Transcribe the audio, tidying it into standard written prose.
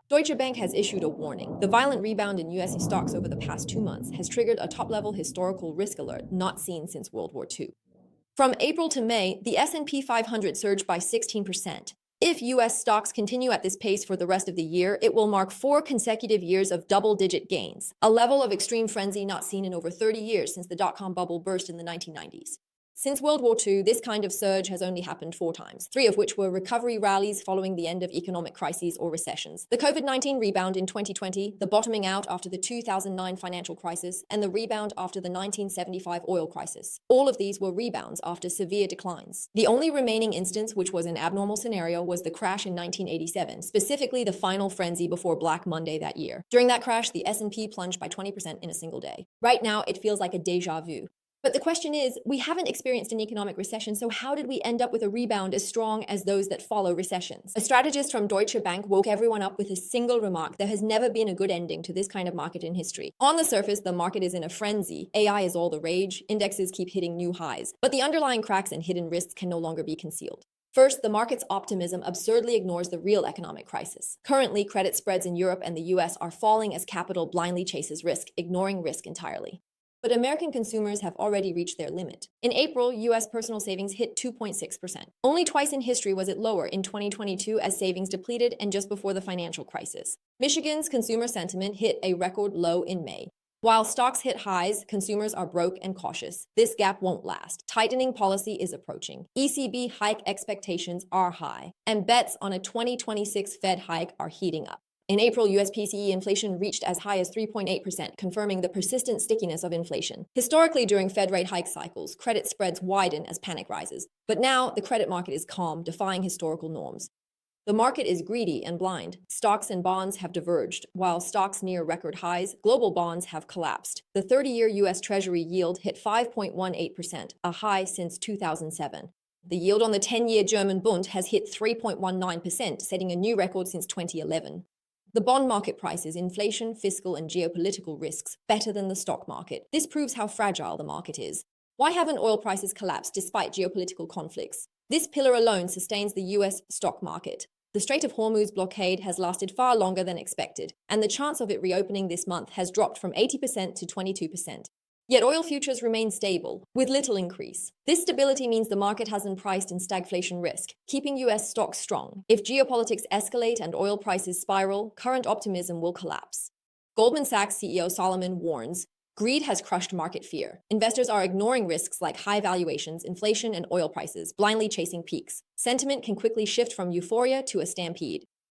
Deutsche Bank has issued a warning. The violent rebound in US stocks over the past 2 months has triggered a top-level historical risk alert not seen since World War II. From April to May, the S&P 500 surged by 16%. If US stocks continue at this pace for the rest of the year, it will mark 4 consecutive years of double-digit gains, a level of extreme frenzy not seen in over 30 years since the dot-com bubble burst in the 1990s. Since World War II, this kind of surge has only happened 4 times, 3 of which were recovery rallies following the end of economic crises or recessions. The COVID-19 rebound in 2020, the bottoming out after the 2009 financial crisis, and the rebound after the 1975 oil crisis. All of these were rebounds after severe declines. The only remaining instance which was an abnormal scenario was the crash in 1987, specifically the final frenzy before Black Monday that year. During that crash, the S&P plunged by 20% in a single day. Right now, it feels like a déjà vu. But the question is, we haven't experienced an economic recession, so how did we end up with a rebound as strong as those that follow recessions? A strategist from Deutsche Bank woke everyone up with a single remark: there has never been a good ending to this kind of market in history. On the surface, the market is in a frenzy. AI is all the rage. Indexes keep hitting new highs. But the underlying cracks and hidden risks can no longer be concealed. First, the market's optimism absurdly ignores the real economic crisis. Currently, credit spreads in Europe and the US are falling as capital blindly chases risk, ignoring risk entirely. But American consumers have already reached their limit. In April, US personal savings hit 2.6%. Only twice in history was it lower, in 2022 as savings depleted and just before the financial crisis. Michigan's consumer sentiment hit a record low in May. While stocks hit highs, consumers are broke and cautious. This gap won't last. Tightening policy is approaching. ECB hike expectations are high, and bets on a 2026 Fed hike are heating up. In April, US PCE inflation reached as high as 3.8%, confirming the persistent stickiness of inflation. Historically, during Fed rate hike cycles, credit spreads widen as panic rises. But now, the credit market is calm, defying historical norms. The market is greedy and blind. Stocks and bonds have diverged. While stocks near record highs, global bonds have collapsed. The 30-year US Treasury yield hit 5.18%, a high since 2007. The yield on the 10-year German Bund has hit 3.19%, setting a new record since 2011. The bond market prices inflation, fiscal, and geopolitical risks better than the stock market. This proves how fragile the market is. Why haven't oil prices collapsed despite geopolitical conflicts? This pillar alone sustains the US stock market. The Strait of Hormuz blockade has lasted far longer than expected, and the chance of it reopening this month has dropped from 80% to 22%. Yet oil futures remain stable, with little increase. This stability means the market hasn't priced in stagflation risk, keeping US stocks strong. If geopolitics escalate and oil prices spiral, current optimism will collapse. Goldman Sachs CEO Solomon warns, greed has crushed market fear. Investors are ignoring risks like high valuations, inflation, and oil prices, blindly chasing peaks. Sentiment can quickly shift from euphoria to a stampede.